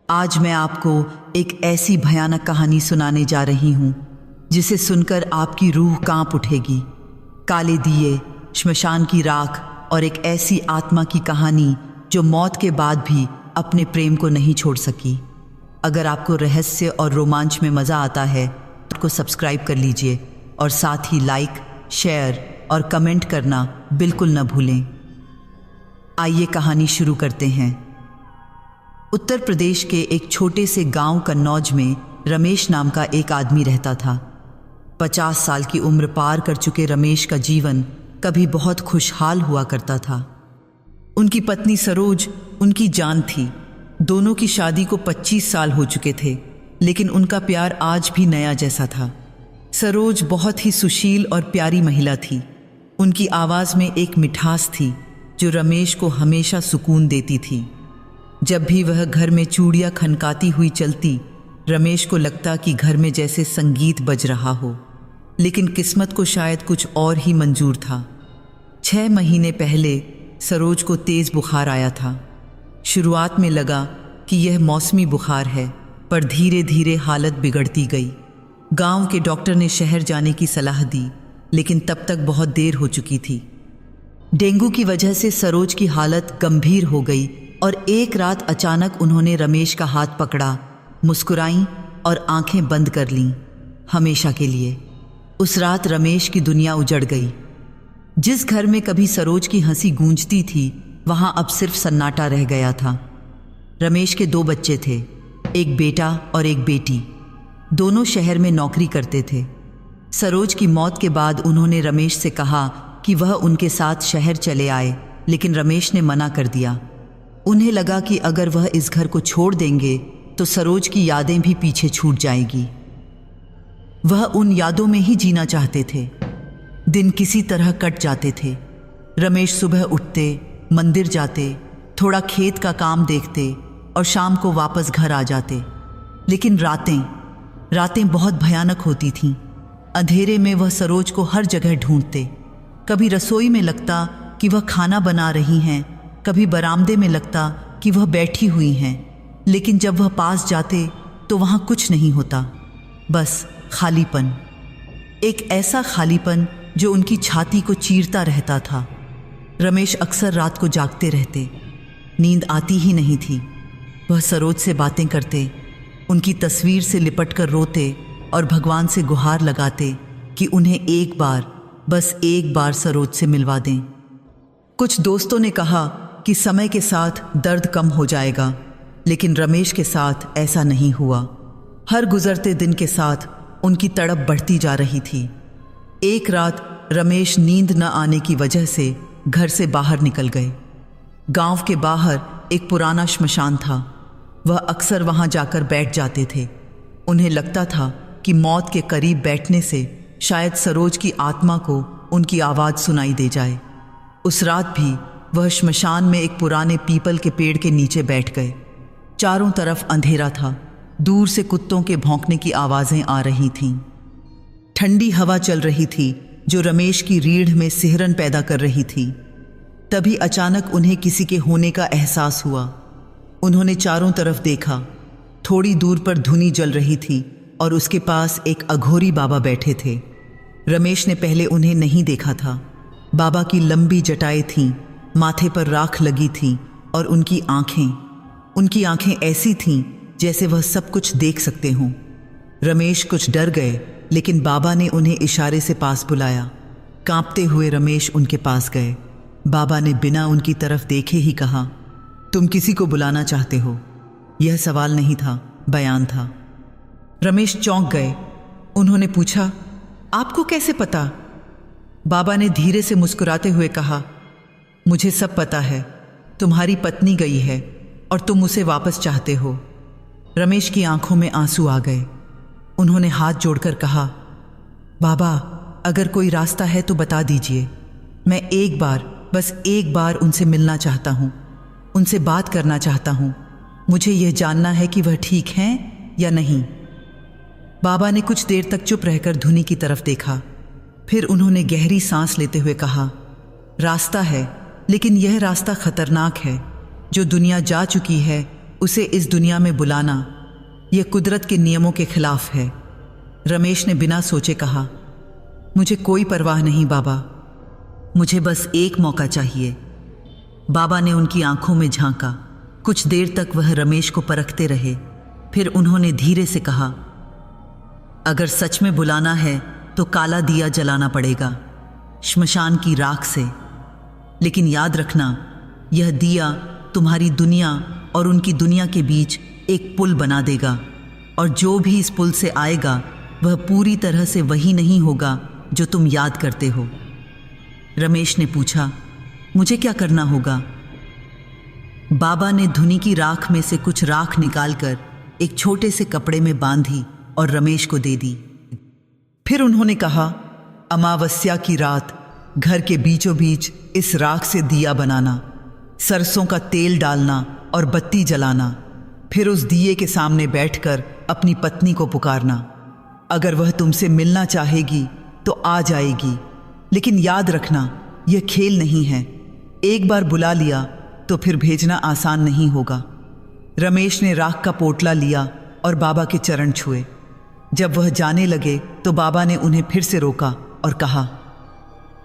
आज मैं आपको एक ऐसी भयानक कहानी सुनाने जा रही हूँ जिसे सुनकर आपकी रूह कांप उठेगी। काले दिए, श्मशान की राख और एक ऐसी आत्मा की कहानी जो मौत के बाद भी अपने प्रेम को नहीं छोड़ सकी। अगर आपको रहस्य और रोमांच में मज़ा आता है तो सब्सक्राइब कर लीजिए और साथ ही लाइक, शेयर और कमेंट करना बिल्कुल न भूलें। आइए कहानी शुरू करते हैं। उत्तर प्रदेश के एक छोटे से गांव कन्नौज में रमेश नाम का एक आदमी रहता था। 50 साल की उम्र पार कर चुके रमेश का जीवन कभी बहुत खुशहाल हुआ करता था। उनकी पत्नी सरोज उनकी जान थी। दोनों की शादी को 25 साल हो चुके थे, लेकिन उनका प्यार आज भी नया जैसा था। सरोज बहुत ही सुशील और प्यारी महिला थी। उनकी आवाज़ में एक मिठास थी जो रमेश को हमेशा सुकून देती थी। जब भी वह घर में चूड़ियाँ खनकाती हुई चलती, रमेश को लगता कि घर में जैसे संगीत बज रहा हो। लेकिन किस्मत को शायद कुछ और ही मंजूर था। 6 महीने पहले सरोज को तेज़ बुखार आया था। शुरुआत में लगा कि यह मौसमी बुखार है, पर धीरे धीरे हालत बिगड़ती गई। गांव के डॉक्टर ने शहर जाने की सलाह दी, लेकिन तब तक बहुत देर हो चुकी थी। डेंगू की वजह से सरोज की हालत गंभीर हो गई और एक रात अचानक उन्होंने रमेश का हाथ पकड़ा, मुस्कुराईं और आंखें बंद कर लीं हमेशा के लिए। उस रात रमेश की दुनिया उजड़ गई। जिस घर में कभी सरोज की हंसी गूंजती थी, वहां अब सिर्फ सन्नाटा रह गया था। रमेश के 2 बच्चे थे, एक बेटा और एक बेटी। दोनों शहर में नौकरी करते थे। सरोज की मौत के बाद उन्होंने रमेश से कहा कि वह उनके साथ शहर चले आए, लेकिन रमेश ने मना कर दिया। उन्हें लगा कि अगर वह इस घर को छोड़ देंगे तो सरोज की यादें भी पीछे छूट जाएगी। वह उन यादों में ही जीना चाहते थे। दिन किसी तरह कट जाते थे। रमेश सुबह उठते, मंदिर जाते, थोड़ा खेत का काम देखते और शाम को वापस घर आ जाते। लेकिन रातें बहुत भयानक होती थीं। अंधेरे में वह सरोज को हर जगह ढूंढते। कभी रसोई में लगता कि वह खाना बना रही हैं, कभी बरामदे में लगता कि वह बैठी हुई हैं। लेकिन जब वह पास जाते तो वहाँ कुछ नहीं होता, बस खालीपन। एक ऐसा खालीपन जो उनकी छाती को चीरता रहता था। रमेश अक्सर रात को जागते रहते। नींद आती ही नहीं थी। वह सरोज से बातें करते, उनकी तस्वीर से लिपटकर रोते और भगवान से गुहार लगाते कि उन्हें एक बार, बस एक बार सरोज से मिलवा दें। कुछ दोस्तों ने कहा कि समय के साथ दर्द कम हो जाएगा, लेकिन रमेश के साथ ऐसा नहीं हुआ। हर गुजरते दिन के साथ उनकी तड़प बढ़ती जा रही थी। एक रात रमेश नींद न आने की वजह से घर से बाहर निकल गए। गांव के बाहर एक पुराना श्मशान था। वह अक्सर वहां जाकर बैठ जाते थे। उन्हें लगता था कि मौत के करीब बैठने से शायद सरोज की आत्मा को उनकी आवाज़ सुनाई दे जाए। उस रात भी वह श्मशान में एक पुराने पीपल के पेड़ के नीचे बैठ गए। चारों तरफ अंधेरा था। दूर से कुत्तों के भौंकने की आवाज़ें आ रही थीं। ठंडी हवा चल रही थी जो रमेश की रीढ़ में सिहरन पैदा कर रही थी। तभी अचानक उन्हें किसी के होने का एहसास हुआ। उन्होंने चारों तरफ देखा। थोड़ी दूर पर धुनी जल रही थी और उसके पास एक अघोरी बाबा बैठे थे। रमेश ने पहले उन्हें नहीं देखा था। बाबा की लंबी जटाएं थीं, माथे पर राख लगी थी और उनकी आंखें ऐसी थीं जैसे वह सब कुछ देख सकते हों। रमेश कुछ डर गए, लेकिन बाबा ने उन्हें इशारे से पास बुलाया। कांपते हुए रमेश उनके पास गए। बाबा ने बिना उनकी तरफ देखे ही कहा, तुम किसी को बुलाना चाहते हो? यह सवाल नहीं था, बयान था। रमेश चौंक गए। उन्होंने पूछा, आपको कैसे पता? बाबा ने धीरे से मुस्कुराते हुए कहा, मुझे सब पता है। तुम्हारी पत्नी गई है और तुम उसे वापस चाहते हो। रमेश की आंखों में आंसू आ गए। उन्होंने हाथ जोड़कर कहा, बाबा, अगर कोई रास्ता है तो बता दीजिए। मैं एक बार, बस एक बार उनसे मिलना चाहता हूँ, उनसे बात करना चाहता हूँ। मुझे यह जानना है कि वह ठीक हैं या नहीं। बाबा ने कुछ देर तक चुप रहकर धुनी की तरफ देखा। फिर उन्होंने गहरी सांस लेते हुए कहा, रास्ता है, लेकिन यह रास्ता खतरनाक है। जो दुनिया जा चुकी है उसे इस दुनिया में बुलाना यह कुदरत के नियमों के खिलाफ है। रमेश ने बिना सोचे कहा, मुझे कोई परवाह नहीं बाबा, मुझे बस एक मौका चाहिए। बाबा ने उनकी आंखों में झांका। कुछ देर तक वह रमेश को परखते रहे। फिर उन्होंने धीरे से कहा, अगर सच में बुलाना है तो काला दिया जलाना पड़ेगा, श्मशान की राख से। लेकिन याद रखना, यह दिया तुम्हारी दुनिया और उनकी दुनिया के बीच एक पुल बना देगा, और जो भी इस पुल से आएगा वह पूरी तरह से वही नहीं होगा जो तुम याद करते हो। रमेश ने पूछा, मुझे क्या करना होगा? बाबा ने धुनी की राख में से कुछ राख निकालकर एक छोटे से कपड़े में बांधी और रमेश को दे दी। फिर उन्होंने कहा, अमावस्या की रात घर के बीचों बीच इस राख से दिया बनाना, सरसों का तेल डालना और बत्ती जलाना। फिर उस दिए के सामने बैठकर अपनी पत्नी को पुकारना। अगर वह तुमसे मिलना चाहेगी तो आ जाएगी, लेकिन याद रखना, यह खेल नहीं है। एक बार बुला लिया तो फिर भेजना आसान नहीं होगा। रमेश ने राख का पोटला लिया और बाबा के चरण छुए। जब वह जाने लगे तो बाबा ने उन्हें फिर से रोका और कहा,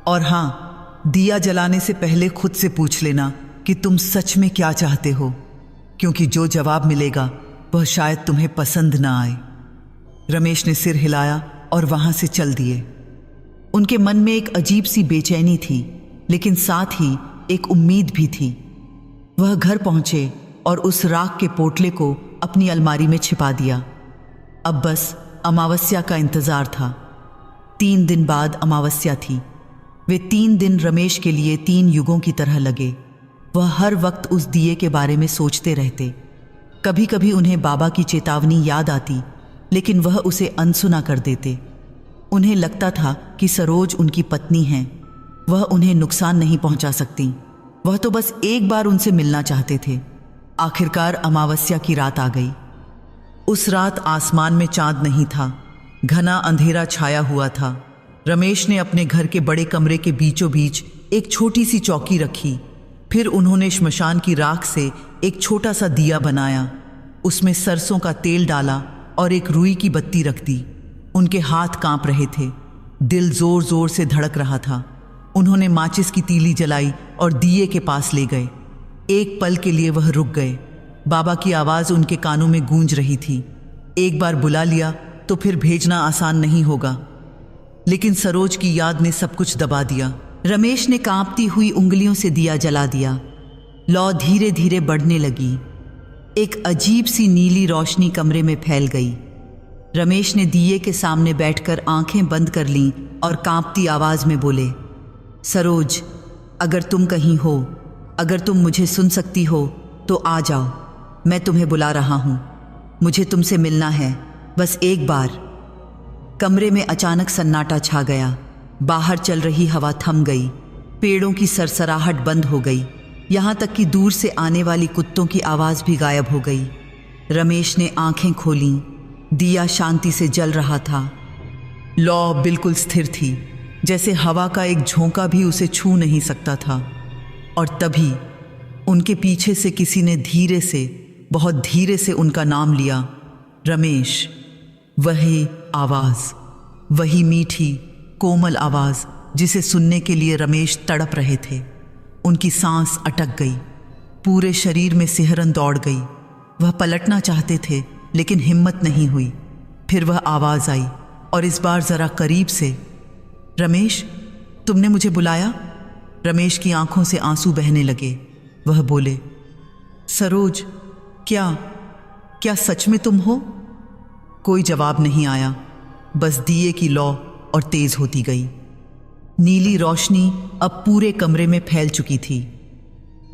और हाँ, दिया जलाने से पहले खुद से पूछ लेना कि तुम सच में क्या चाहते हो, क्योंकि जो जवाब मिलेगा वह शायद तुम्हें पसंद ना आए। रमेश ने सिर हिलाया और वहां से चल दिए। उनके मन में एक अजीब सी बेचैनी थी, लेकिन साथ ही एक उम्मीद भी थी। वह घर पहुंचे और उस राख के पोटले को अपनी अलमारी में छिपा दिया। अब बस अमावस्या का इंतजार था। 3 दिन बाद अमावस्या थी। वे 3 दिन रमेश के लिए 3 युगों की तरह लगे। वह हर वक्त उस दिए के बारे में सोचते रहते। कभी कभी उन्हें बाबा की चेतावनी याद आती, लेकिन वह उसे अनसुना कर देते। उन्हें लगता था कि सरोज उनकी पत्नी हैं, वह उन्हें नुकसान नहीं पहुंचा सकती। वह तो बस एक बार उनसे मिलना चाहते थे। आखिरकार अमावस्या की रात आ गई। उस रात आसमान में चांद नहीं था, घना अंधेरा छाया हुआ था। रमेश ने अपने घर के बड़े कमरे के बीचों बीच एक छोटी सी चौकी रखी। फिर उन्होंने श्मशान की राख से एक छोटा सा दिया बनाया, उसमें सरसों का तेल डाला और एक रुई की बत्ती रख दी। उनके हाथ कांप रहे थे, दिल जोर जोर से धड़क रहा था। उन्होंने माचिस की तीली जलाई और दिए के पास ले गए। एक पल के लिए वह रुक गए। बाबा की आवाज़ उनके कानों में गूंज रही थी, एक बार बुला लिया तो फिर भेजना आसान नहीं होगा। लेकिन सरोज की याद ने सब कुछ दबा दिया। रमेश ने कांपती हुई उंगलियों से दिया जला दिया। लौ धीरे धीरे बढ़ने लगी। एक अजीब सी नीली रोशनी कमरे में फैल गई। रमेश ने दिए के सामने बैठकर आंखें बंद कर लीं और कांपती आवाज में बोले, सरोज, अगर तुम कहीं हो, अगर तुम मुझे सुन सकती हो तो आ जाओ, मैं तुम्हें बुला रहा हूं। मुझे तुमसे मिलना है, बस एक बार। कमरे में अचानक सन्नाटा छा गया। बाहर चल रही हवा थम गई, पेड़ों की सरसराहट बंद हो गई, यहां तक कि दूर से आने वाली कुत्तों की आवाज भी गायब हो गई। रमेश ने आंखें खोलीं। दिया शांति से जल रहा था। लौ बिल्कुल स्थिर थी, जैसे हवा का एक झोंका भी उसे छू नहीं सकता था। और तभी उनके पीछे से किसी ने धीरे से, बहुत धीरे से उनका नाम लिया, रमेश। वही आवाज, वही मीठी कोमल आवाज जिसे सुनने के लिए रमेश तड़प रहे थे। उनकी सांस अटक गई, पूरे शरीर में सिहरन दौड़ गई। वह पलटना चाहते थे लेकिन हिम्मत नहीं हुई। फिर वह आवाज आई और इस बार जरा करीब से, रमेश, तुमने मुझे बुलाया? रमेश की आंखों से आंसू बहने लगे। वह बोले, सरोज, क्या सच में तुम हो? कोई जवाब नहीं आया, बस दिए की लौ और तेज होती गई। नीली रोशनी अब पूरे कमरे में फैल चुकी थी।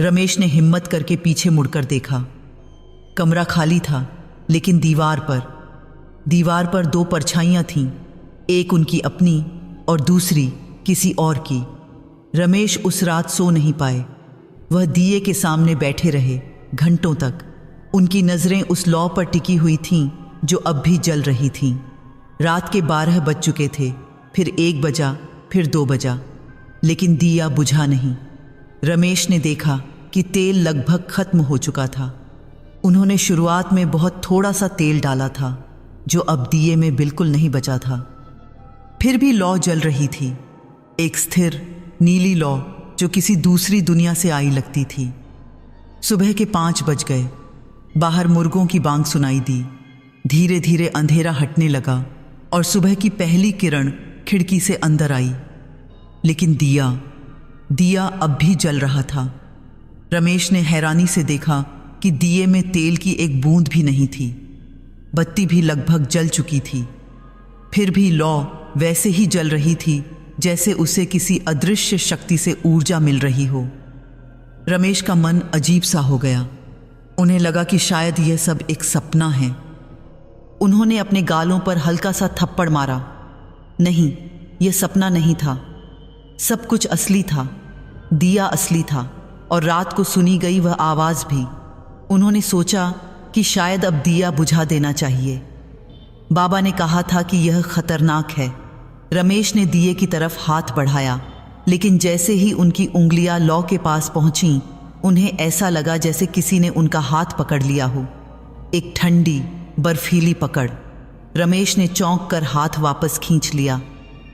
रमेश ने हिम्मत करके पीछे मुड़कर देखा। कमरा खाली था, लेकिन दीवार पर 2 परछाइयां थीं, एक उनकी अपनी और दूसरी किसी और की। रमेश उस रात सो नहीं पाए। वह दिए के सामने बैठे रहे घंटों तक। उनकी नज़रें उस लौ पर टिकी हुई थीं जो अब भी जल रही थीं। रात के 12 बज चुके थे, फिर 1 बजा, फिर 2 बजा, लेकिन दिया बुझा नहीं। रमेश ने देखा कि तेल लगभग खत्म हो चुका था। उन्होंने शुरुआत में बहुत थोड़ा सा तेल डाला था, जो अब दिए में बिल्कुल नहीं बचा था। फिर भी लौ जल रही थी, एक स्थिर नीली लौ जो किसी दूसरी दुनिया से आई लगती थी। सुबह के 5 बज गए। बाहर मुर्गों की बांग सुनाई दी। धीरे धीरे अंधेरा हटने लगा और सुबह की पहली किरण खिड़की से अंदर आई। लेकिन दिया अब भी जल रहा था। रमेश ने हैरानी से देखा कि दिए में तेल की एक बूंद भी नहीं थी। बत्ती भी लगभग जल चुकी थी। फिर भी लौ वैसे ही जल रही थी जैसे उसे किसी अदृश्य शक्ति से ऊर्जा मिल रही हो। रमेश का मन अजीब सा हो गया। उन्हें लगा कि शायद यह सब एक सपना है। उन्होंने अपने गालों पर हल्का सा थप्पड़ मारा। नहीं, यह सपना नहीं था। सब कुछ असली था। दिया असली था और रात को सुनी गई वह आवाज़ भी। उन्होंने सोचा कि शायद अब दिया बुझा देना चाहिए। बाबा ने कहा था कि यह खतरनाक है। रमेश ने दिए की तरफ हाथ बढ़ाया, लेकिन जैसे ही उनकी उंगलियां लौ के पास पहुंची, उन्हें ऐसा लगा जैसे किसी ने उनका हाथ पकड़ लिया हो, एक ठंडी बर्फीली पकड़। रमेश ने चौंक कर हाथ वापस खींच लिया।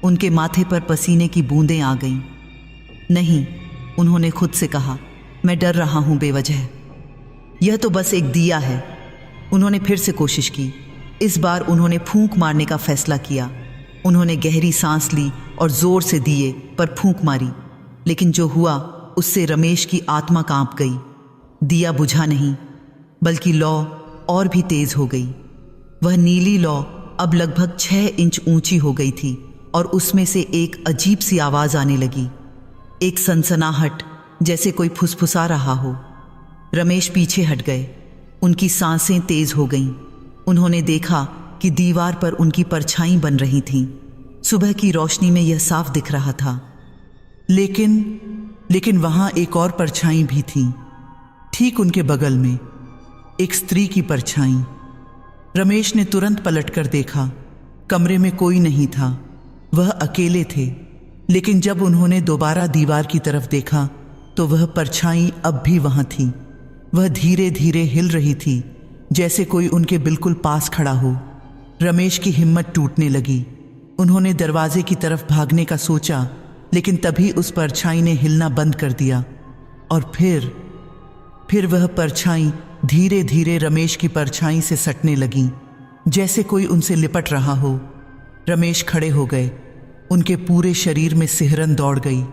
उनके माथे पर पसीने की बूंदें आ गईं। नहीं, उन्होंने खुद से कहा, मैं डर रहा हूं बेवजह। यह तो बस एक दिया है। उन्होंने फिर से कोशिश की। इस बार उन्होंने फूंक मारने का फैसला किया। उन्होंने गहरी सांस ली और जोर से दिए पर फूंक मारी, लेकिन जो हुआ उससे रमेश की आत्मा कांप गई। दिया बुझा नहीं, बल्कि लौ और भी तेज हो गई। वह नीली लौ अब लगभग 6 इंच ऊंची हो गई थी और उसमें से एक अजीब सी आवाज आने लगी, एक सनसनाहट, जैसे कोई फुसफुसा रहा हो। रमेश पीछे हट गए। उनकी सांसें तेज हो गईं। उन्होंने देखा कि दीवार पर उनकी परछाई बन रही थीं। सुबह की रोशनी में यह साफ दिख रहा था। लेकिन वहां एक और परछाई भी थी, ठीक उनके बगल में, एक स्त्री की परछाई। रमेश ने तुरंत पलटकर देखा। कमरे में कोई नहीं था। वह अकेले थे। लेकिन जब उन्होंने दोबारा दीवार की तरफ देखा तो वह परछाई अब भी वहां थी। वह धीरे धीरे हिल रही थी, जैसे कोई उनके बिल्कुल पास खड़ा हो। रमेश की हिम्मत टूटने लगी। उन्होंने दरवाजे की तरफ भागने का सोचा, लेकिन तभी उस परछाई ने हिलना बंद कर दिया। और फिर वह परछाई धीरे धीरे रमेश की परछाई से सटने लगी, जैसे कोई उनसे लिपट रहा हो। रमेश खड़े हो गए। उनके पूरे शरीर में सिहरन दौड़ गई।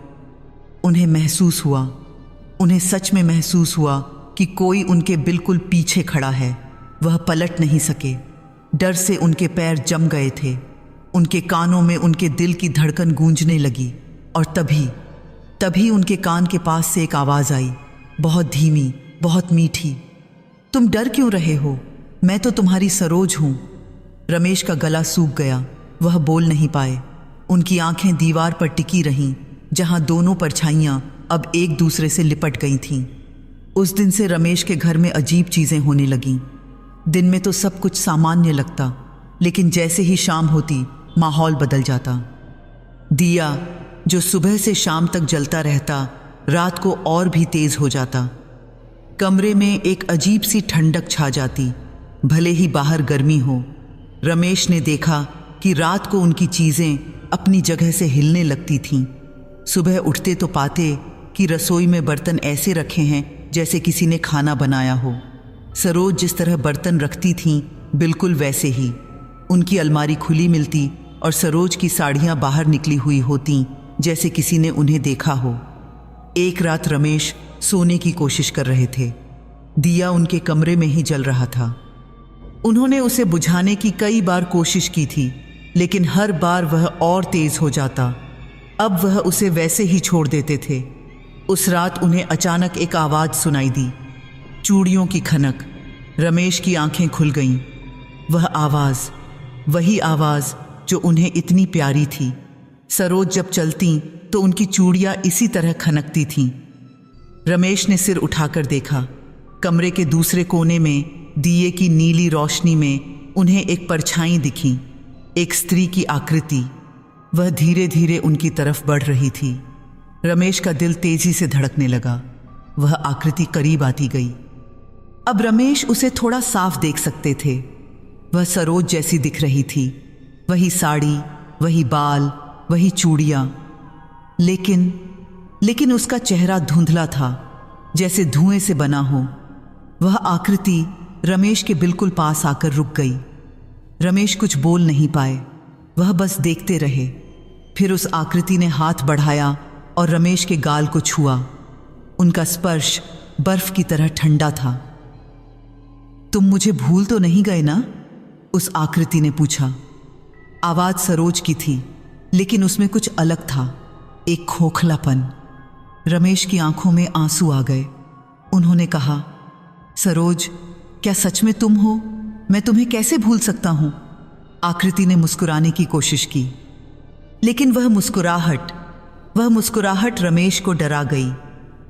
उन्हें सच में महसूस हुआ कि कोई उनके बिल्कुल पीछे खड़ा है। वह पलट नहीं सके। डर से उनके पैर जम गए थे। उनके कानों में उनके दिल की धड़कन गूंजने लगी। और तभी उनके कान के पास से एक आवाज़ आई, बहुत धीमी, बहुत मीठी। तुम डर क्यों रहे हो? मैं तो तुम्हारी सरोज हूं। रमेश का गला सूख गया। वह बोल नहीं पाए। उनकी आंखें दीवार पर टिकी रहीं, जहां दोनों परछाइयां अब एक दूसरे से लिपट गई थीं। उस दिन से रमेश के घर में अजीब चीजें होने लगीं। दिन में तो सब कुछ सामान्य लगता, लेकिन जैसे ही शाम होती माहौल बदल जाता। दिया जो सुबह से शाम तक जलता रहता, रात को और भी तेज हो जाता। कमरे में एक अजीब सी ठंडक छा जाती, भले ही बाहर गर्मी हो। रमेश ने देखा कि रात को उनकी चीजें अपनी जगह से हिलने लगती थीं। सुबह उठते तो पाते कि रसोई में बर्तन ऐसे रखे हैं जैसे किसी ने खाना बनाया हो। सरोज जिस तरह बर्तन रखती थीं, बिल्कुल वैसे ही। उनकी अलमारी खुली मिलती और सरोज की साड़ियाँ बाहर निकली हुई होतीं, जैसे किसी ने उन्हें देखा हो। एक रात रमेश सोने की कोशिश कर रहे थे। दिया उनके कमरे में ही जल रहा था। उन्होंने उसे बुझाने की कई बार कोशिश की थी, लेकिन हर बार वह और तेज हो जाता। अब वह उसे वैसे ही छोड़ देते थे। उस रात उन्हें अचानक एक आवाज़ सुनाई दी, चूड़ियों की खनक। रमेश की आंखें खुल गईं। वह आवाज़, वही आवाज़ जो उन्हें इतनी प्यारी थी। सरोज जब चलती तो उनकी चूड़ियाँ इसी तरह खनकती थीं। रमेश ने सिर उठाकर देखा। कमरे के दूसरे कोने में दिए की नीली रोशनी में उन्हें एक परछाई दिखी, एक स्त्री की आकृति। वह धीरे धीरे उनकी तरफ बढ़ रही थी। रमेश का दिल तेजी से धड़कने लगा। वह आकृति करीब आती गई। अब रमेश उसे थोड़ा साफ देख सकते थे। वह सरोज जैसी दिख रही थी, वही साड़ी, वही बाल, वही चूड़ियां। लेकिन उसका चेहरा धुंधला था, जैसे धुएं से बना हो। वह आकृति रमेश के बिल्कुल पास आकर रुक गई। रमेश कुछ बोल नहीं पाए, वह बस देखते रहे। फिर उस आकृति ने हाथ बढ़ाया और रमेश के गाल को छुआ। उनका स्पर्श बर्फ की तरह ठंडा था। तुम मुझे भूल तो नहीं गए ना? उस आकृति ने पूछा। आवाज सरोज की थी, लेकिन उसमें कुछ अलग था, एक खोखलापन। रमेश की आंखों में आंसू आ गए। उन्होंने कहा, सरोज, क्या सच में तुम हो? मैं तुम्हें कैसे भूल सकता हूं? आकृति ने मुस्कुराने की कोशिश की, लेकिन वह मुस्कुराहट रमेश को डरा गई।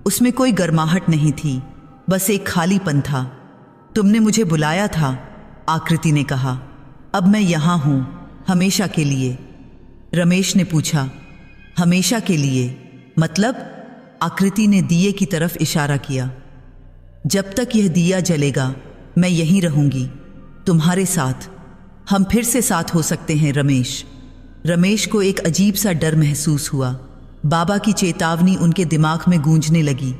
उसमें कोई गर्माहट नहीं थी, बस एक खालीपन था। तुमने मुझे बुलाया था, आकृति ने कहा। अब मैं यहां हूं, हमेशा के लिए। रमेश ने पूछा, हमेशा के लिए मतलब? आकृति ने दिए की तरफ इशारा किया। जब तक यह दिया जलेगा मैं यहीं रहूंगी, तुम्हारे साथ। हम फिर से साथ हो सकते हैं रमेश। रमेश को एक अजीब सा डर महसूस हुआ। बाबा की चेतावनी उनके दिमाग में गूंजने लगी।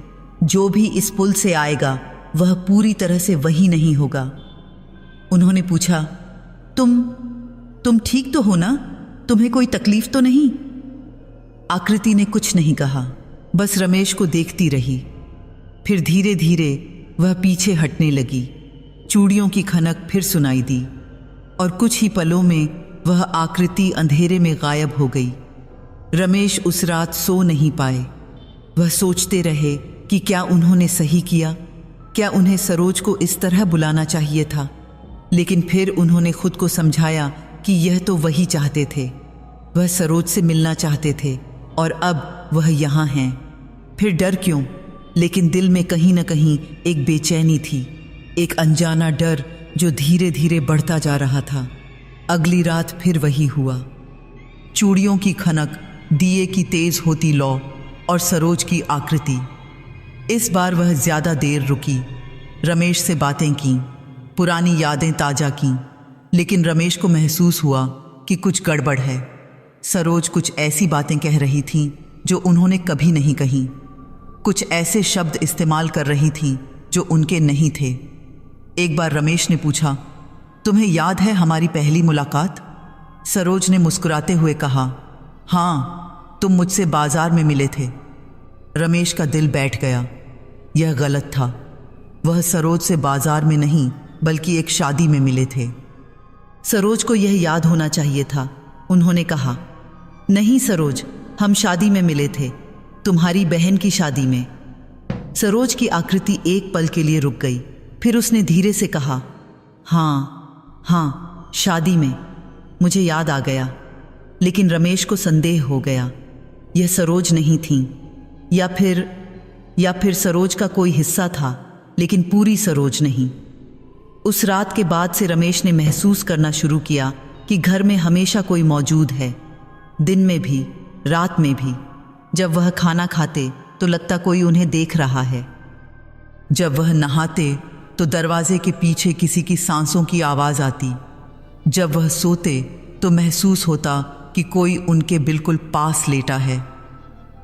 जो भी इस पुल से आएगा वह पूरी तरह से वही नहीं होगा। उन्होंने पूछा, तुम ठीक तो हो ना? तुम्हें कोई तकलीफ तो नहीं? आकृति ने कुछ नहीं कहा, बस रमेश को देखती रही। फिर धीरे धीरे वह पीछे हटने लगी। चूड़ियों की खनक फिर सुनाई दी और कुछ ही पलों में वह आकृति अंधेरे में गायब हो गई। रमेश उस रात सो नहीं पाए। वह सोचते रहे कि क्या उन्होंने सही किया, क्या उन्हें सरोज को इस तरह बुलाना चाहिए था। लेकिन फिर उन्होंने खुद को समझाया कि यह तो वही चाहते थे। वह सरोज से मिलना चाहते थे और अब वह यहाँ हैं। फिर डर क्यों? लेकिन दिल में कहीं न कहीं एक बेचैनी थी, एक अनजाना डर जो धीरे धीरे बढ़ता जा रहा था। अगली रात फिर वही हुआ। चूड़ियों की खनक, दिए की तेज होती लौ और सरोज की आकृति। इस बार वह ज्यादा देर रुकी, रमेश से बातें की, पुरानी यादें ताजा की। लेकिन रमेश को महसूस हुआ कि कुछ गड़बड़ है। सरोज कुछ ऐसी बातें कह रही थी जो उन्होंने कभी नहीं कही। कुछ ऐसे शब्द इस्तेमाल कर रही थी जो उनके नहीं थे। एक बार रमेश ने पूछा, तुम्हें याद है हमारी पहली मुलाकात? सरोज ने मुस्कुराते हुए कहा, हाँ, तुम मुझसे बाजार में मिले थे। रमेश का दिल बैठ गया। यह गलत था। वह सरोज से बाजार में नहीं बल्कि एक शादी में मिले थे। सरोज को यह याद होना चाहिए था। उन्होंने कहा, नहीं सरोज, हम शादी में मिले थे, तुम्हारी बहन की शादी में। सरोज की आकृति एक पल के लिए रुक गई। फिर उसने धीरे से कहा, हाँ, शादी में, मुझे याद आ गया। लेकिन रमेश को संदेह हो गया, यह सरोज नहीं थी, या फिर सरोज का कोई हिस्सा था लेकिन पूरी सरोज नहीं। उस रात के बाद से रमेश ने महसूस करना शुरू किया कि घर में हमेशा कोई मौजूद है, दिन में भी, रात में भी। जब वह खाना खाते तो लगता कोई उन्हें देख रहा है। जब वह नहाते तो दरवाजे के पीछे किसी की सांसों की आवाज़ आती। जब वह सोते तो महसूस होता कि कोई उनके बिल्कुल पास लेटा है।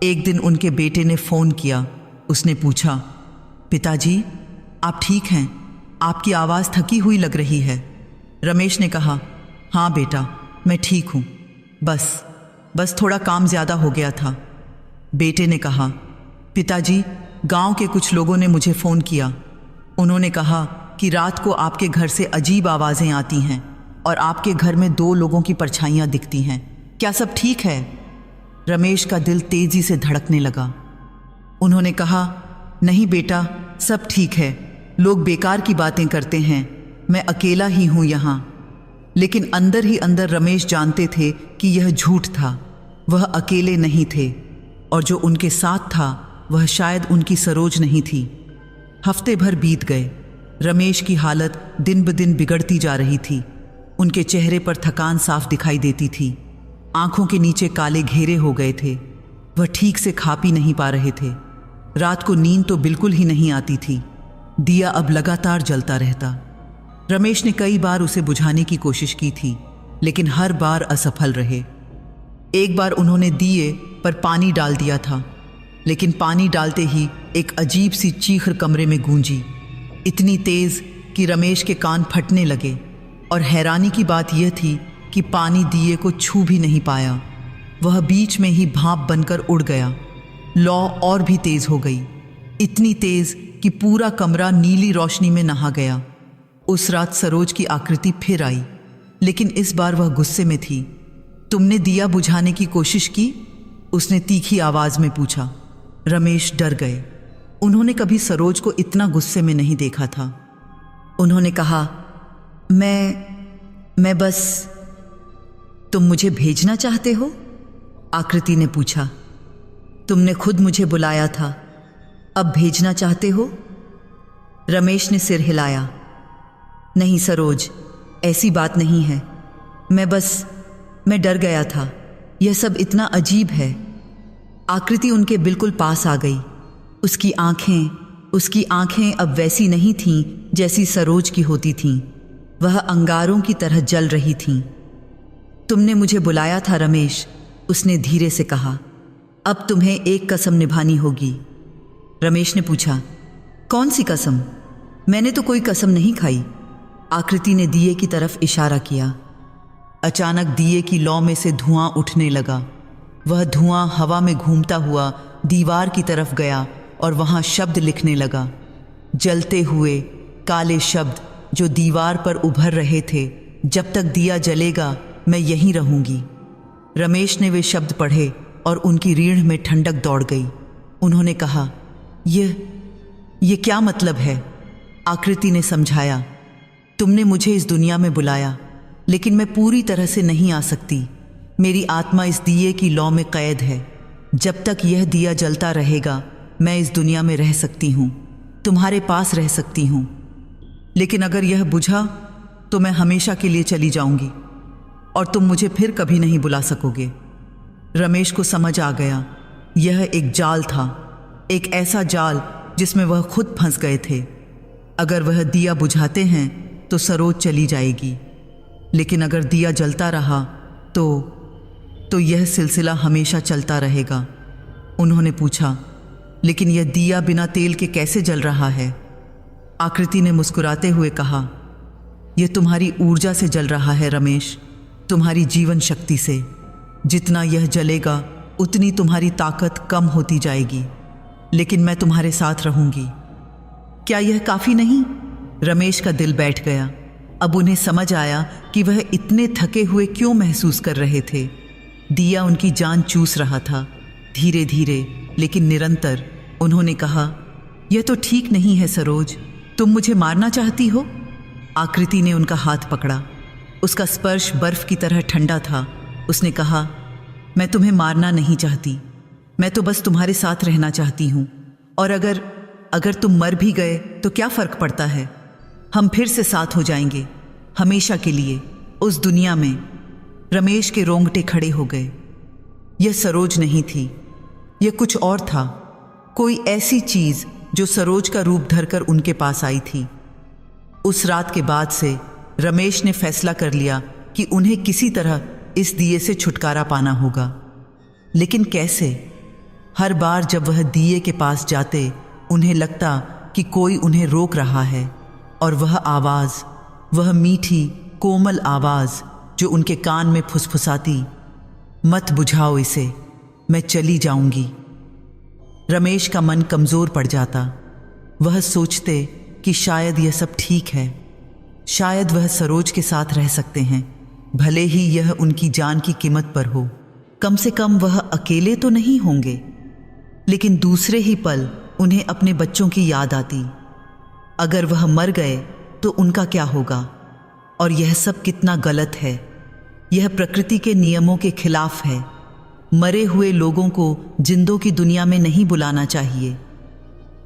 एक दिन उनके बेटे ने फ़ोन किया। उसने पूछा, पिताजी, आप ठीक हैं? आपकी आवाज़ थकी हुई लग रही है। रमेश ने कहा, हाँ बेटा, मैं ठीक हूँ, बस थोड़ा काम ज़्यादा हो गया था। बेटे ने कहा, पिताजी, गांव के कुछ लोगों ने मुझे फ़ोन किया। उन्होंने कहा कि रात को आपके घर से अजीब आवाज़ें आती हैं और आपके घर में 2 लोगों की परछाइयाँ दिखती हैं। क्या सब ठीक है? रमेश का दिल तेज़ी से धड़कने लगा। उन्होंने कहा, नहीं बेटा, सब ठीक है, लोग बेकार की बातें करते हैं, मैं अकेला ही हूँ यहाँ। लेकिन अंदर ही अंदर रमेश जानते थे कि यह झूठ था। वह अकेले नहीं थे और जो उनके साथ था वह शायद उनकी सरोज नहीं थी। हफ्ते भर बीत गए। रमेश की हालत दिन ब दिन बिगड़ती जा रही थी। उनके चेहरे पर थकान साफ दिखाई देती थी। आंखों के नीचे काले घेरे हो गए थे। वह ठीक से खा पी नहीं पा रहे थे। रात को नींद तो बिल्कुल ही नहीं आती थी। दिया अब लगातार जलता रहता। रमेश ने कई बार उसे बुझाने की कोशिश की थी, लेकिन हर बार असफल रहे। एक बार उन्होंने दिए पर पानी डाल दिया था, लेकिन पानी डालते ही एक अजीब सी चीख कमरे में गूंजी, इतनी तेज कि रमेश के कान फटने लगे। और हैरानी की बात यह थी कि पानी दिए को छू भी नहीं पाया, वह बीच में ही भाप बनकर उड़ गया। लौ और भी तेज हो गई, इतनी तेज कि पूरा कमरा नीली रोशनी में नहा गया। उस रात सरोज की आकृति फिर आई, लेकिन इस बार वह गुस्से में थी। तुमने दिया बुझाने की कोशिश की? उसने तीखी आवाज में पूछा। रमेश डर गए। उन्होंने कभी सरोज को इतना गुस्से में नहीं देखा था। उन्होंने कहा, मैं बस। तुम मुझे भेजना चाहते हो? आकृति ने पूछा। तुमने खुद मुझे बुलाया था, अब भेजना चाहते हो? रमेश ने सिर हिलाया। नहीं सरोज, ऐसी बात नहीं है। मैं डर गया था। यह सब इतना अजीब है। आकृति उनके बिल्कुल पास आ गई। उसकी आंखें अब वैसी नहीं थीं जैसी सरोज की होती थीं। वह अंगारों की तरह जल रही थीं। तुमने मुझे बुलाया था रमेश, उसने धीरे से कहा। अब तुम्हें एक कसम निभानी होगी। रमेश ने पूछा, कौन सी कसम? मैंने तो कोई कसम नहीं खाई। आकृति ने दिए की तरफ इशारा किया। अचानक दिए की लौ में से धुआं उठने लगा। वह धुआं हवा में घूमता हुआ दीवार की तरफ गया और वहां शब्द लिखने लगा, जलते हुए काले शब्द जो दीवार पर उभर रहे थे। जब तक दिया जलेगा मैं यहीं रहूंगी। रमेश ने वे शब्द पढ़े और उनकी रीढ़ में ठंडक दौड़ गई। उन्होंने कहा, ये क्या मतलब है? आकृति ने समझाया, तुमने मुझे इस दुनिया में बुलाया, लेकिन मैं पूरी तरह से नहीं आ सकती। मेरी आत्मा इस दिए की लौ में कैद है। जब तक यह दिया जलता रहेगा मैं इस दुनिया में रह सकती हूँ, तुम्हारे पास रह सकती हूँ। लेकिन अगर यह बुझा तो मैं हमेशा के लिए चली जाऊंगी और तुम मुझे फिर कभी नहीं बुला सकोगे। रमेश को समझ आ गया, यह एक जाल था, एक ऐसा जाल जिसमें वह खुद फंस गए थे। अगर वह दिया बुझाते हैं तो सरोज चली जाएगी, लेकिन अगर दिया जलता रहा तो यह सिलसिला हमेशा चलता रहेगा। उन्होंने पूछा, लेकिन यह दिया बिना तेल के कैसे जल रहा है? आकृति ने मुस्कुराते हुए कहा, यह तुम्हारी ऊर्जा से जल रहा है रमेश, तुम्हारी जीवन शक्ति से। जितना यह जलेगा उतनी तुम्हारी ताकत कम होती जाएगी, लेकिन मैं तुम्हारे साथ रहूंगी। क्या यह काफी नहीं? रमेश का दिल बैठ गया। अब उन्हें समझ आया कि वह इतने थके हुए क्यों महसूस कर रहे थे। दिया उनकी जान चूस रहा था, धीरे धीरे लेकिन निरंतर। उन्होंने कहा, यह तो ठीक नहीं है सरोज, तुम मुझे मारना चाहती हो? आकृति ने उनका हाथ पकड़ा। उसका स्पर्श बर्फ की तरह ठंडा था। उसने कहा, मैं तुम्हें मारना नहीं चाहती, मैं तो बस तुम्हारे साथ रहना चाहती हूँ। और अगर तुम मर भी गए तो क्या फर्क पड़ता है? हम फिर से साथ हो जाएंगे, हमेशा के लिए, उस दुनिया में। रमेश के रोंगटे खड़े हो गए। यह सरोज नहीं थी, यह कुछ और था, कोई ऐसी चीज जो सरोज का रूप धरकर उनके पास आई थी। उस रात के बाद से रमेश ने फैसला कर लिया कि उन्हें किसी तरह इस दिए से छुटकारा पाना होगा। लेकिन कैसे? हर बार जब वह दिए के पास जाते उन्हें लगता कि कोई उन्हें रोक रहा है, और वह आवाज़, वह मीठी कोमल आवाज़ जो उनके कान में फुसफुसाती, मत बुझाओ इसे, मैं चली जाऊंगी। रमेश का मन कमज़ोर पड़ जाता। वह सोचते कि शायद यह सब ठीक है, शायद वह सरोज के साथ रह सकते हैं, भले ही यह उनकी जान की कीमत पर हो। कम से कम वह अकेले तो नहीं होंगे। लेकिन दूसरे ही पल उन्हें अपने बच्चों की याद आती। अगर वह मर गए तो उनका क्या होगा? और यह सब कितना गलत है। यह प्रकृति के नियमों के खिलाफ है। मरे हुए लोगों को जिंदों की दुनिया में नहीं बुलाना चाहिए।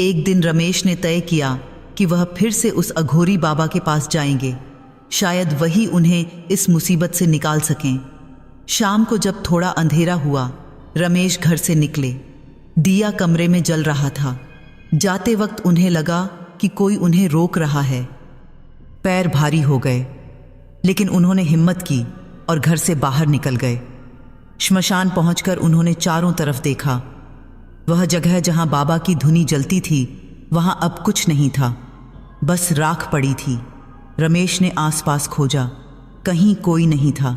एक दिन रमेश ने तय किया कि वह फिर से उस अघोरी बाबा के पास जाएंगे, शायद वही उन्हें इस मुसीबत से निकाल सकें। शाम को जब थोड़ा अंधेरा हुआ, रमेश घर से निकले। दिया कमरे में जल रहा था। जाते वक्त उन्हें लगा कि कोई उन्हें रोक रहा है। पैर भारी हो गए, लेकिन उन्होंने हिम्मत की और घर से बाहर निकल गए। श्मशान पहुंचकर उन्होंने चारों तरफ देखा। वह जगह जहां बाबा की धुनी जलती थी वहां अब कुछ नहीं था, बस राख पड़ी थी। रमेश ने आसपास खोजा, कहीं कोई नहीं था।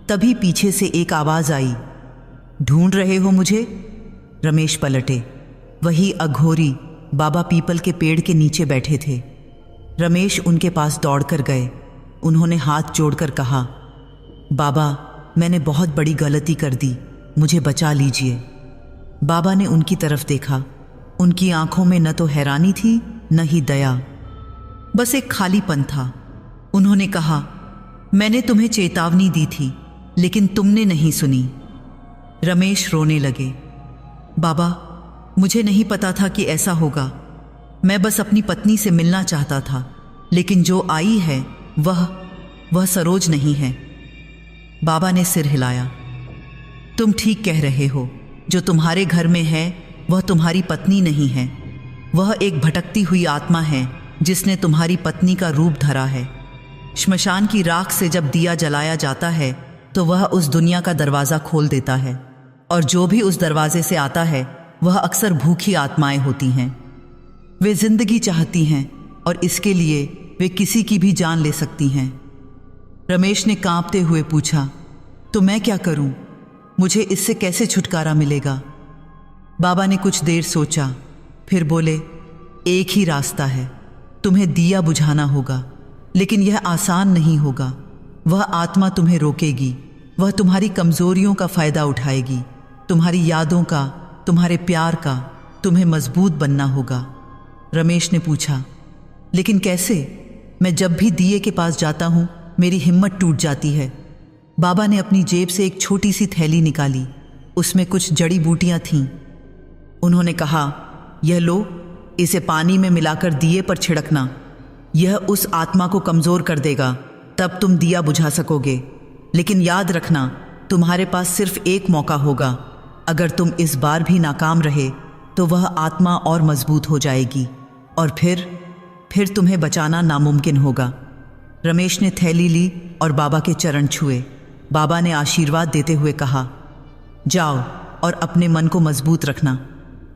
तभी पीछे से एक आवाज आई, ढूंढ रहे हो मुझे? रमेश पलटे। वही अघोरी बाबा पीपल के पेड़ के नीचे बैठे थे। रमेश उनके पास दौड़कर गए। उन्होंने हाथ जोड़कर कहा, बाबा, मैंने बहुत बड़ी गलती कर दी, मुझे बचा लीजिए। बाबा ने उनकी तरफ देखा। उनकी आंखों में न तो हैरानी थी न ही दया, बस एक खालीपन था। उन्होंने कहा, मैंने तुम्हें चेतावनी दी थी, लेकिन तुमने नहीं सुनी। रमेश रोने लगे। बाबा, मुझे नहीं पता था कि ऐसा होगा। मैं बस अपनी पत्नी से मिलना चाहता था, लेकिन जो आई है वह सरोज नहीं है। बाबा ने सिर हिलाया। तुम ठीक कह रहे हो, जो तुम्हारे घर में है वह तुम्हारी पत्नी नहीं है। वह एक भटकती हुई आत्मा है जिसने तुम्हारी पत्नी का रूप धरा है। श्मशान की राख से जब दिया जलाया जाता है तो वह उस दुनिया का दरवाज़ा खोल देता है, और जो भी उस दरवाजे से आता है वह अक्सर भूखी आत्माएं होती हैं। वे जिंदगी चाहती हैं और इसके लिए वे किसी की भी जान ले सकती हैं। रमेश ने कांपते हुए पूछा, तो मैं क्या करूं? मुझे इससे कैसे छुटकारा मिलेगा? बाबा ने कुछ देर सोचा, फिर बोले, एक ही रास्ता है, तुम्हें दिया बुझाना होगा, लेकिन यह आसान नहीं होगा। वह आत्मा तुम्हें रोकेगी, वह तुम्हारी कमजोरियों का फायदा उठाएगी, तुम्हारी यादों का, तुम्हारे प्यार का। तुम्हें मजबूत बनना होगा। रमेश ने पूछा, लेकिन कैसे? मैं जब भी दिए के पास जाता हूं मेरी हिम्मत टूट जाती है। बाबा ने अपनी जेब से एक छोटी सी थैली निकाली, उसमें कुछ जड़ी बूटियां थीं। उन्होंने कहा, यह लो, इसे पानी में मिलाकर दिए पर छिड़कना। यह उस आत्मा को कमज़ोर कर देगा, तब तुम दिया बुझा सकोगे। लेकिन याद रखना, तुम्हारे पास सिर्फ एक मौका होगा। अगर तुम इस बार भी नाकाम रहे तो वह आत्मा और मजबूत हो जाएगी, और फिर तुम्हें बचाना नामुमकिन होगा। रमेश ने थैली ली और बाबा के चरण छुए। बाबा ने आशीर्वाद देते हुए कहा, जाओ और अपने मन को मजबूत रखना।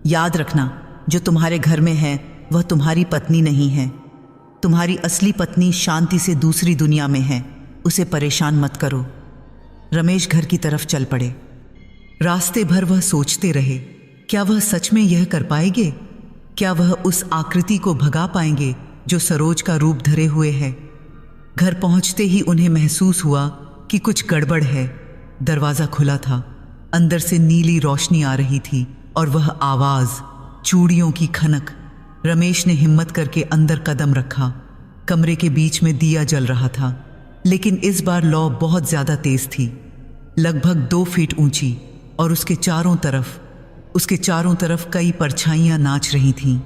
याद रखना, जो तुम्हारे घर में है वह तुम्हारी पत्नी नहीं है। तुम्हारी असली पत्नी शांति से दूसरी दुनिया में है, उसे परेशान मत करो। रमेश घर की तरफ चल पड़े। रास्ते भर वह सोचते रहे, क्या वह सच में यह कर पाएंगे? क्या वह उस आकृति को भगा पाएंगे जो सरोज का रूप धरे हुए है? घर पहुंचते ही उन्हें महसूस हुआ कि कुछ गड़बड़ है। दरवाज़ा खुला था, अंदर से नीली रोशनी आ रही थी और वह आवाज़, चूड़ियों की खनक। रमेश ने हिम्मत करके अंदर कदम रखा। कमरे के बीच में दिया जल रहा था, लेकिन इस बार लौ बहुत ज़्यादा तेज थी, लगभग 2 फीट ऊंची, और उसके चारों तरफ कई परछाइयाँ नाच रही थीं।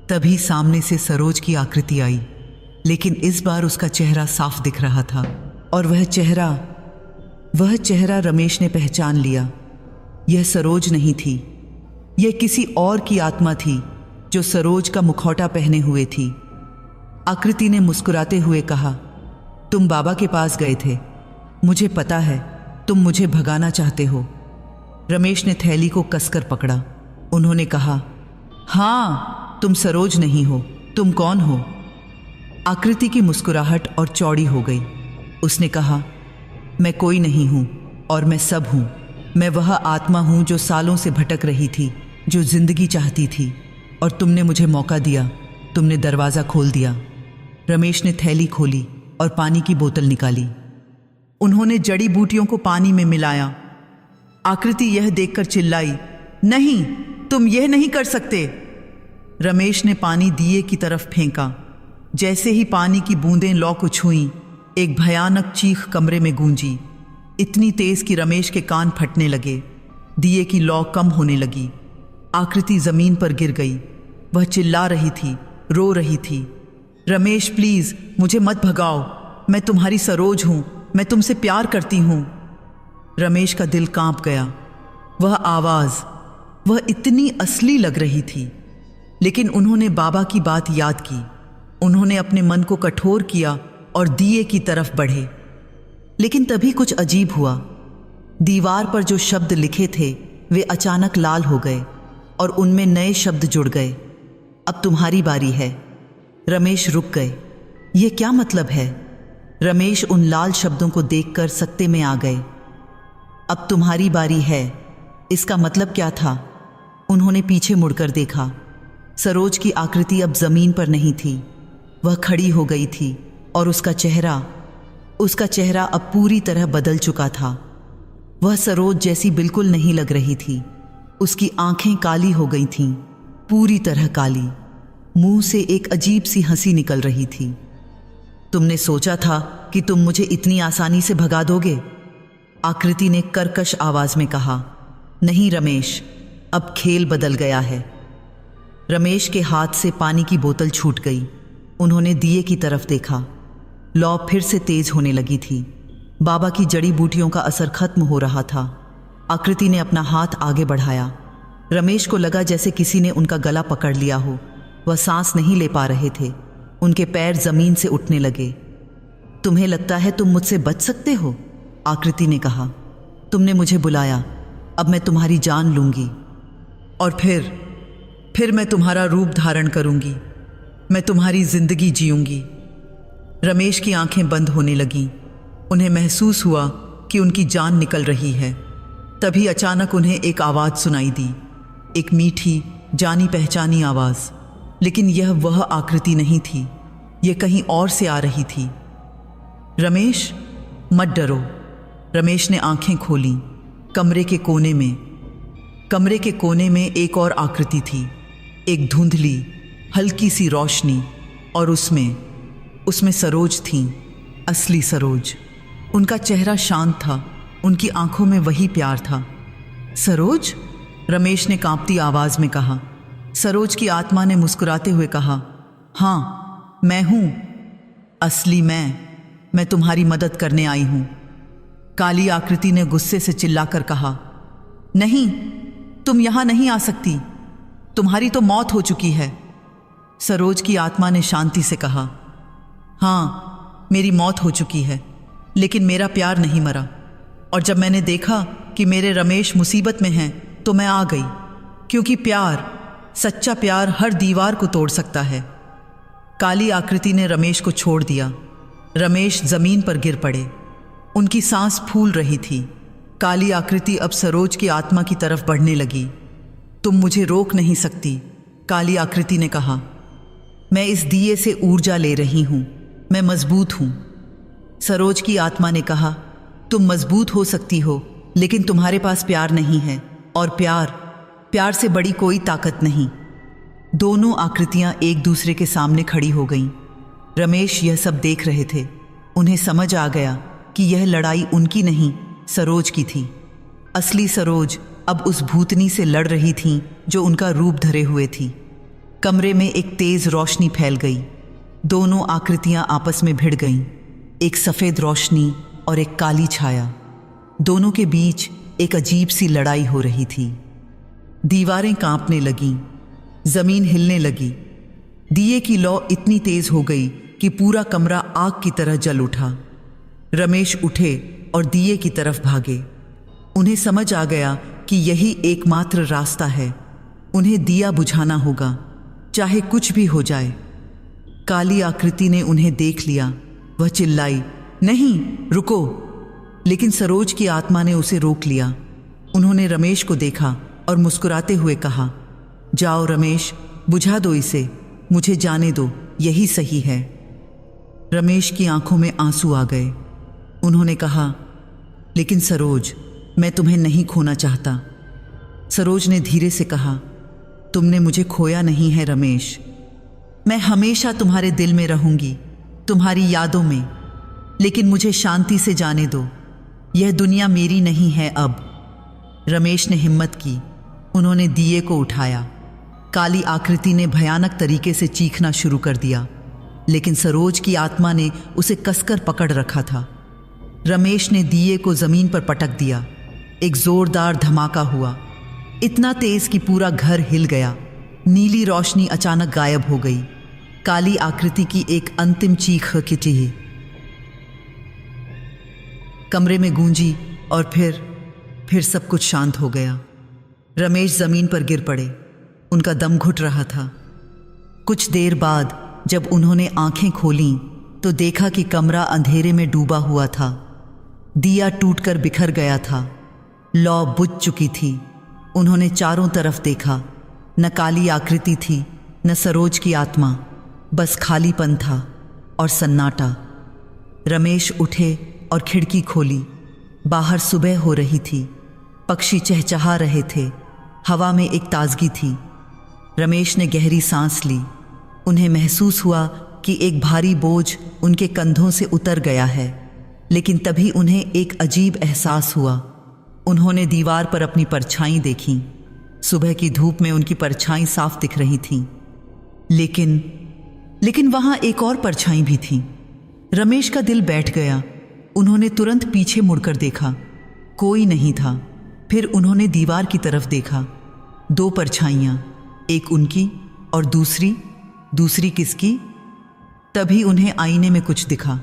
तभी सामने से सरोज की आकृति आई, लेकिन इस बार उसका चेहरा साफ दिख रहा था, और वह चेहरा रमेश ने पहचान लिया। यह सरोज नहीं थी, यह किसी और की आत्मा थी जो सरोज का मुखौटा पहने हुए थी। आकृति ने मुस्कुराते हुए कहा, तुम बाबा के पास गए थे, मुझे पता है तुम मुझे भगाना चाहते हो। रमेश ने थैली को कसकर पकड़ा। उन्होंने कहा, हाँ, तुम सरोज नहीं हो, तुम कौन हो? आकृति की मुस्कुराहट और चौड़ी हो गई। उसने कहा, मैं कोई नहीं हूँ और मैं सब हूँ। मैं वह आत्मा हूँ जो सालों से भटक रही थी, जो जिंदगी चाहती थी, और तुमने मुझे मौका दिया, तुमने दरवाज़ा खोल दिया। रमेश ने थैली खोली और पानी की बोतल निकाली। उन्होंने जड़ी बूटियों को पानी में मिलाया। आकृति यह देखकर चिल्लाई, नहीं, तुम यह नहीं कर सकते। रमेश ने पानी दिए की तरफ फेंका। जैसे ही पानी की बूंदें लौ को छुईं, एक भयानक चीख कमरे में गूंजी, इतनी तेज कि रमेश के कान फटने लगे। दिए की लौ कम होने लगी। आकृति जमीन पर गिर गई। वह चिल्ला रही थी, रो रही थी, रमेश प्लीज मुझे मत भगाओ, मैं तुम्हारी सरोज हूं, मैं तुमसे प्यार करती हूं। रमेश का दिल कांप गया। वह आवाज, वह इतनी असली लग रही थी, लेकिन उन्होंने बाबा की बात याद की। उन्होंने अपने मन को कठोर किया और दिए की तरफ बढ़े। लेकिन तभी कुछ अजीब हुआ। दीवार पर जो शब्द लिखे थे वे अचानक लाल हो गए और उनमें नए शब्द जुड़ गए। अब तुम्हारी बारी है। रमेश रुक गए। ये क्या मतलब है? रमेश उन लाल शब्दों को देखकर सत्ते में आ गए। अब तुम्हारी बारी है, इसका मतलब क्या था? उन्होंने पीछे मुड़कर देखा। सरोज की आकृति अब जमीन पर नहीं थी। वह खड़ी हो गई थी और उसका चेहरा अब पूरी तरह बदल चुका था। वह सरोज जैसी बिल्कुल नहीं लग रही थी। उसकी आंखें काली हो गई थीं, पूरी तरह काली। मुंह से एक अजीब सी हंसी निकल रही थी। तुमने सोचा था कि तुम मुझे इतनी आसानी से भगा दोगे? आकृति ने कर्कश आवाज में कहा। नहीं रमेश, अब खेल बदल गया है। रमेश के हाथ से पानी की बोतल छूट गई। उन्होंने दिए की तरफ देखा। लौ फिर से तेज होने लगी थी। बाबा की जड़ी बूटियों का असर खत्म हो रहा था। आकृति ने अपना हाथ आगे बढ़ाया। रमेश को लगा जैसे किसी ने उनका गला पकड़ लिया हो। वह सांस नहीं ले पा रहे थे। उनके पैर जमीन से उठने लगे। तुम्हें लगता है तुम मुझसे बच सकते हो? आकृति ने कहा। तुमने मुझे बुलाया, अब मैं तुम्हारी जान लूंगी और फिर मैं तुम्हारा रूप धारण करूंगी। मैं तुम्हारी जिंदगी जीऊंगी। रमेश की आंखें बंद होने लगीं। उन्हें महसूस हुआ कि उनकी जान निकल रही है। तभी अचानक उन्हें एक आवाज़ सुनाई दी, एक मीठी जानी पहचानी आवाज़। लेकिन यह वह आकृति नहीं थी, यह कहीं और से आ रही थी। रमेश, मत डरो। रमेश ने आंखें खोलीं। कमरे के कोने में एक और आकृति थी, एक धुंधली हल्की सी रोशनी, और उसमें सरोज थीं, असली सरोज। उनका चेहरा शांत था, उनकी आंखों में वही प्यार था। सरोज? रमेश ने कांपती आवाज में कहा। सरोज की आत्मा ने मुस्कुराते हुए कहा, हाँ मैं हूं, असली मैं तुम्हारी मदद करने आई हूं। काली आकृति ने गुस्से से चिल्लाकर कहा, नहीं, तुम यहां नहीं आ सकती, तुम्हारी तो मौत हो चुकी है। सरोज की आत्मा ने शांति से कहा, हाँ मेरी मौत हो चुकी है, लेकिन मेरा प्यार नहीं मरा। और जब मैंने देखा कि मेरे रमेश मुसीबत में हैं तो मैं आ गई, क्योंकि सच्चा प्यार हर दीवार को तोड़ सकता है। काली आकृति ने रमेश को छोड़ दिया। रमेश जमीन पर गिर पड़े। उनकी सांस फूल रही थी। काली आकृति अब सरोज की आत्मा की तरफ बढ़ने लगी। तुम मुझे रोक नहीं सकती, काली आकृति ने कहा। मैं इस दिए से ऊर्जा ले रही हूं, मैं मजबूत हूं। सरोज की आत्मा ने कहा, तुम मजबूत हो सकती हो, लेकिन तुम्हारे पास प्यार नहीं है, और प्यार से बड़ी कोई ताकत नहीं। दोनों आकृतियां एक दूसरे के सामने खड़ी हो गईं। रमेश यह सब देख रहे थे। उन्हें समझ आ गया कि यह लड़ाई उनकी नहीं, सरोज की थी। असली सरोज अब उस भूतनी से लड़ रही थी जो उनका रूप धरे हुए थी। कमरे में एक तेज रोशनी फैल गई। दोनों आकृतियां आपस में भिड़ गईं। एक सफ़ेद रोशनी और एक काली छाया। दोनों के बीच एक अजीब सी लड़ाई हो रही थी। दीवारें कांपने लगीं, जमीन हिलने लगी। दिए की लौ इतनी तेज हो गई कि पूरा कमरा आग की तरह जल उठा। रमेश उठे और दिए की तरफ भागे। उन्हें समझ आ गया कि यही एकमात्र रास्ता है। उन्हें दिया बुझाना होगा, चाहे कुछ भी हो जाए। काली आकृति ने उन्हें देख लिया। वह चिल्लाई, नहीं रुको, लेकिन सरोज की आत्मा ने उसे रोक लिया। उन्होंने रमेश को देखा और मुस्कुराते हुए कहा, जाओ रमेश, बुझा दो इसे, मुझे जाने दो, यही सही है। रमेश की आंखों में आंसू आ गए। उन्होंने कहा, लेकिन सरोज, मैं तुम्हें नहीं खोना चाहता। सरोज ने धीरे से कहा, तुमने मुझे खोया नहीं है रमेश। मैं हमेशा तुम्हारे दिल में रहूंगी, तुम्हारी यादों में। लेकिन मुझे शांति से जाने दो, यह दुनिया मेरी नहीं है अब। रमेश ने हिम्मत की। उन्होंने दिए को उठाया। काली आकृति ने भयानक तरीके से चीखना शुरू कर दिया, लेकिन सरोज की आत्मा ने उसे कसकर पकड़ रखा था। रमेश ने दिए को जमीन पर पटक दिया। एक जोरदार धमाका हुआ, इतना तेज कि पूरा घर हिल गया। नीली रोशनी अचानक गायब हो गई। काली आकृति की एक अंतिम चीख की कमरे में गूंजी और फिर सब कुछ शांत हो गया। रमेश जमीन पर गिर पड़े। उनका दम घुट रहा था। कुछ देर बाद जब उन्होंने आंखें खोलीं तो देखा कि कमरा अंधेरे में डूबा हुआ था। दिया टूटकर बिखर गया था। लौ बुझ चुकी थी। उन्होंने चारों तरफ देखा। न काली आकृति थी, न सरोज की आत्मा, बस खालीपन था और सन्नाटा। रमेश उठे और खिड़की खोली। बाहर सुबह हो रही थी। पक्षी चहचहा रहे थे। हवा में एक ताजगी थी। रमेश ने गहरी सांस ली। उन्हें महसूस हुआ कि एक भारी बोझ उनके कंधों से उतर गया है। लेकिन तभी उन्हें एक अजीब एहसास हुआ। उन्होंने दीवार पर अपनी परछाई देखी। सुबह की धूप में उनकी परछाई साफ दिख रही थी। लेकिन वहां एक और परछाई भी थी। रमेश का दिल बैठ गया। उन्होंने तुरंत पीछे मुड़कर देखा। कोई नहीं था। फिर उन्होंने दीवार की तरफ देखा। 2 परछाइयां, एक उनकी और दूसरी किसकी? तभी उन्हें आईने में कुछ दिखा।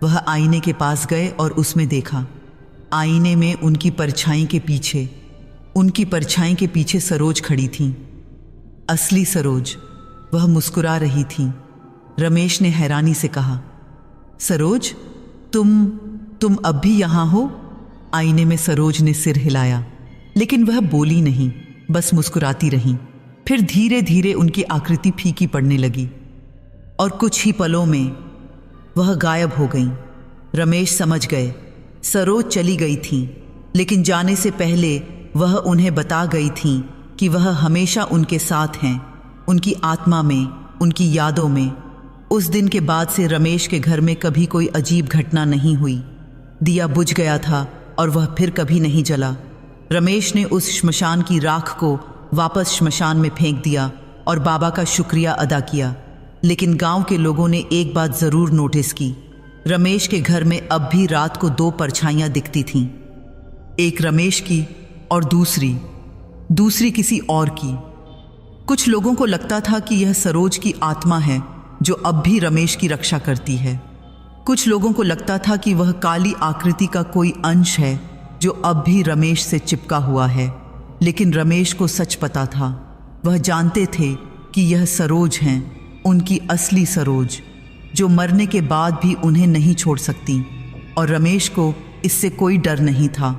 वह आईने के पास गए और उसमें देखा। आईने में उनकी परछाई के पीछे सरोज खड़ी थी। असली सरोज। वह मुस्कुरा रही थी। रमेश ने हैरानी से कहा, सरोज, तुम अब भी यहां हो? आईने में सरोज ने सिर हिलाया, लेकिन वह बोली नहीं, बस मुस्कुराती रही। फिर धीरे धीरे उनकी आकृति फीकी पड़ने लगी और कुछ ही पलों में वह गायब हो गई। रमेश समझ गए सरोज चली गई थी, लेकिन जाने से पहले वह उन्हें बता गई थी कि वह हमेशा उनके साथ हैं, उनकी आत्मा में, उनकी यादों में। उस दिन के बाद से रमेश के घर में कभी कोई अजीब घटना नहीं हुई। दिया बुझ गया था और वह फिर कभी नहीं जला। रमेश ने उस श्मशान की राख को वापस श्मशान में फेंक दिया और बाबा का शुक्रिया अदा किया। लेकिन गांव के लोगों ने एक बात जरूर नोटिस की। रमेश के घर में अब भी रात को 2 परछाइयां दिखती थीं। एक रमेश की और दूसरी किसी और की। कुछ लोगों को लगता था कि यह सरोज की आत्मा है जो अब भी रमेश की रक्षा करती है। कुछ लोगों को लगता था कि वह काली आकृति का कोई अंश है जो अब भी रमेश से चिपका हुआ है। लेकिन रमेश को सच पता था। वह जानते थे कि यह सरोज हैं, उनकी असली सरोज, जो मरने के बाद भी उन्हें नहीं छोड़ सकती। और रमेश को इससे कोई डर नहीं था,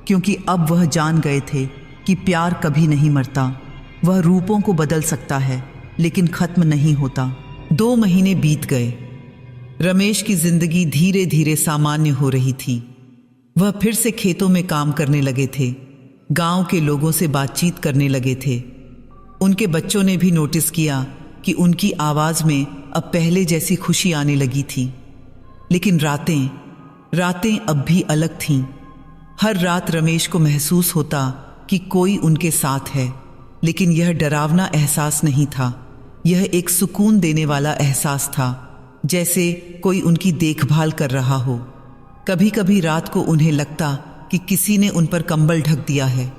क्योंकि अब वह जान गए थे कि प्यार कभी नहीं मरता। वह रूपों को बदल सकता है, लेकिन खत्म नहीं होता। 2 महीने बीत गए। रमेश की जिंदगी धीरे धीरे सामान्य हो रही थी। वह फिर से खेतों में काम करने लगे थे। गांव के लोगों से बातचीत करने लगे थे। उनके बच्चों ने भी नोटिस किया कि उनकी आवाज़ में अब पहले जैसी खुशी आने लगी थी। लेकिन रातें अब भी अलग थीं। हर रात रमेश को महसूस होता कि कोई उनके साथ है, लेकिन यह डरावना एहसास नहीं था। यह एक सुकून देने वाला एहसास था, जैसे कोई उनकी देखभाल कर रहा हो। कभी कभी रात को उन्हें लगता कि किसी ने उन पर कंबल ढक दिया है।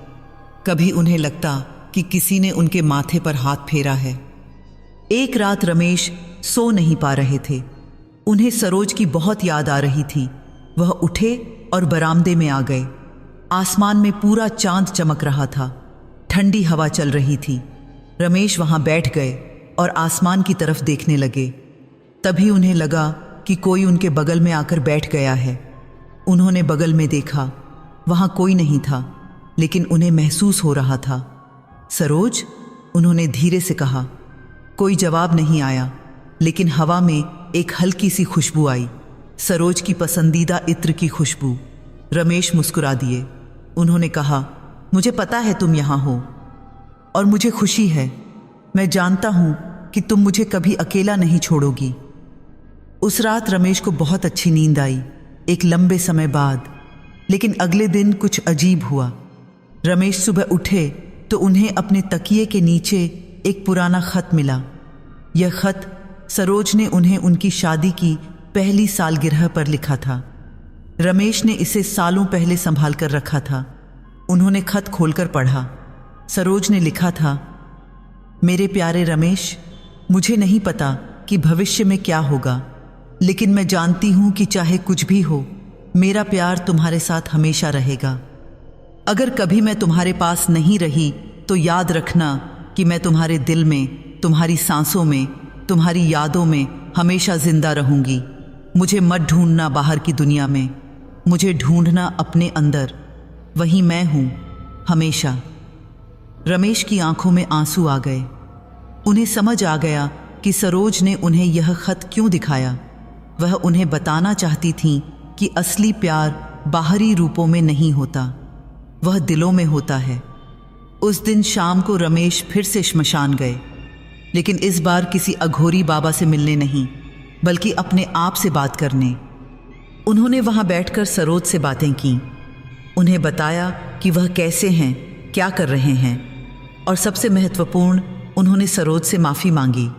कभी उन्हें लगता कि किसी ने उनके माथे पर हाथ फेरा है। एक रात रमेश सो नहीं पा रहे थे। उन्हें सरोज की बहुत याद आ रही थी। वह उठे और बरामदे में आ गए। आसमान में पूरा चांद चमक रहा था। ठंडी हवा चल रही थी। रमेश वहां बैठ गए और आसमान की तरफ देखने लगे। तभी उन्हें लगा कि कोई उनके बगल में आकर बैठ गया है। उन्होंने बगल में देखा। वहां कोई नहीं था, लेकिन उन्हें महसूस हो रहा था। सरोज, उन्होंने धीरे से कहा। कोई जवाब नहीं आया, लेकिन हवा में एक हल्की सी खुशबू आई, सरोज की पसंदीदा इत्र की खुशबू। रमेश मुस्कुरा दिए। उन्होंने कहा, मुझे पता है तुम यहाँ हो और मुझे खुशी है। मैं जानता हूँ कि तुम मुझे कभी अकेला नहीं छोड़ोगी। उस रात रमेश को बहुत अच्छी नींद आई, एक लंबे समय बाद। लेकिन अगले दिन कुछ अजीब हुआ। रमेश सुबह उठे तो उन्हें अपने तकिए के नीचे एक पुराना खत मिला। यह खत सरोज ने उन्हें उनकी शादी की पहली सालगिरह पर लिखा था। रमेश ने इसे सालों पहले संभाल कर रखा था। उन्होंने खत खोलकर पढ़ा। सरोज ने लिखा था, मेरे प्यारे रमेश, मुझे नहीं पता कि भविष्य में क्या होगा, लेकिन मैं जानती हूं कि चाहे कुछ भी हो, मेरा प्यार तुम्हारे साथ हमेशा रहेगा। अगर कभी मैं तुम्हारे पास नहीं रही तो याद रखना कि मैं तुम्हारे दिल में, तुम्हारी सांसों में, तुम्हारी यादों में हमेशा जिंदा रहूंगी। मुझे मत ढूंढना बाहर की दुनिया में, मुझे ढूंढना अपने अंदर, वहीं मैं हूं हमेशा। रमेश की आंखों में आंसू आ गए। उन्हें समझ आ गया कि सरोज ने उन्हें यह खत क्यों दिखाया। वह उन्हें बताना चाहती थी कि असली प्यार बाहरी रूपों में नहीं होता, वह दिलों में होता है। उस दिन शाम को रमेश फिर से श्मशान गए, लेकिन इस बार किसी अघोरी बाबा से मिलने नहीं, बल्कि अपने आप से बात करने। उन्होंने वहां बैठकर सरोज से बातें की, उन्हें बताया कि वह कैसे हैं, क्या कर रहे हैं, और सबसे महत्वपूर्ण, उन्होंने सरोज से माफ़ी मांगी।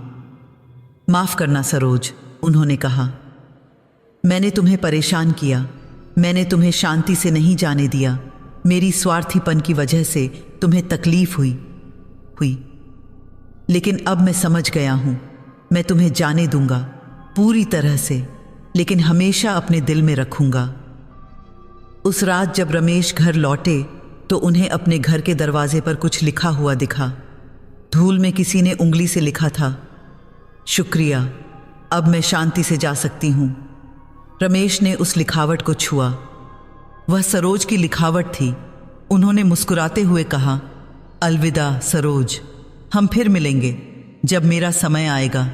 माफ़ करना सरोज, उन्होंने कहा, मैंने तुम्हें परेशान किया, मैंने तुम्हें शांति से नहीं जाने दिया, मेरी स्वार्थीपन की वजह से तुम्हें तकलीफ हुई। लेकिन अब मैं समझ गया हूं, मैं तुम्हें जाने दूंगा पूरी तरह से, लेकिन हमेशा अपने दिल में रखूंगा। उस रात जब रमेश घर लौटे तो उन्हें अपने घर के दरवाजे पर कुछ लिखा हुआ दिखा। धूल में किसी ने उंगली से लिखा था, शुक्रिया, अब मैं शांति से जा सकती हूं। रमेश ने उस लिखावट को छुआ। वह सरोज की लिखावट थी। उन्होंने मुस्कुराते हुए कहा, अलविदा सरोज, हम फिर मिलेंगे जब मेरा समय आएगा।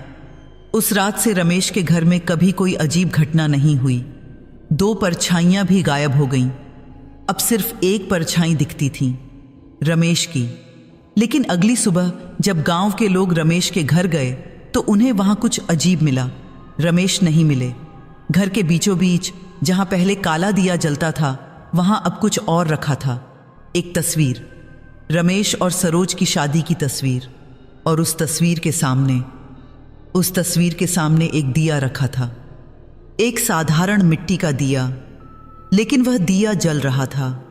उस रात से रमेश के घर में कभी कोई अजीब घटना नहीं हुई। 2 परछाइयां भी गायब हो गईं। अब सिर्फ एक परछाई दिखती थी, रमेश की। लेकिन अगली सुबह जब गांव के लोग रमेश के घर गए तो उन्हें वहां कुछ अजीब मिला। रमेश नहीं मिले। घर के बीचों बीच जहां पहले काला दिया जलता था, वहां अब कुछ और रखा था। एक तस्वीर, रमेश और सरोज की शादी की तस्वीर, और उस तस्वीर के सामने एक दिया रखा था। एक साधारण मिट्टी का दिया, लेकिन वह दिया जल रहा था।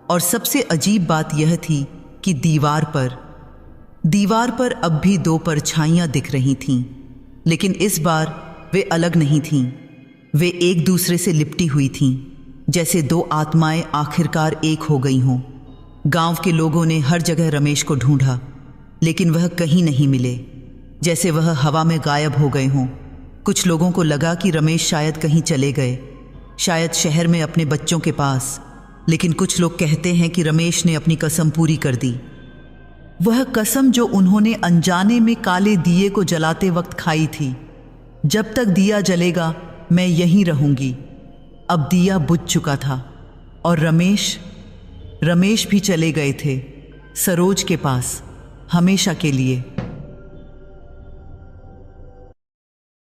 और सबसे अजीब बात यह थी कि दीवार पर अब भी 2 परछाइयां दिख रही थीं, लेकिन इस बार वे अलग नहीं थीं। वे एक दूसरे से लिपटी हुई थीं, जैसे 2 आत्माएं आखिरकार एक हो गई हों। गांव के लोगों ने हर जगह रमेश को ढूंढा, लेकिन वह कहीं नहीं मिले, जैसे वह हवा में गायब हो गए हों। कुछ लोगों को लगा कि रमेश शायद कहीं चले गए, शायद शहर में अपने बच्चों के पास। लेकिन कुछ लोग कहते हैं कि रमेश ने अपनी कसम पूरी कर दी। वह कसम जो उन्होंने अनजाने में काले दिए को जलाते वक्त खाई थी, जब तक दिया जलेगा मैं यहीं रहूंगी। अब दिया बुझ चुका था और रमेश भी चले गए थे सरोज के पास, हमेशा के लिए।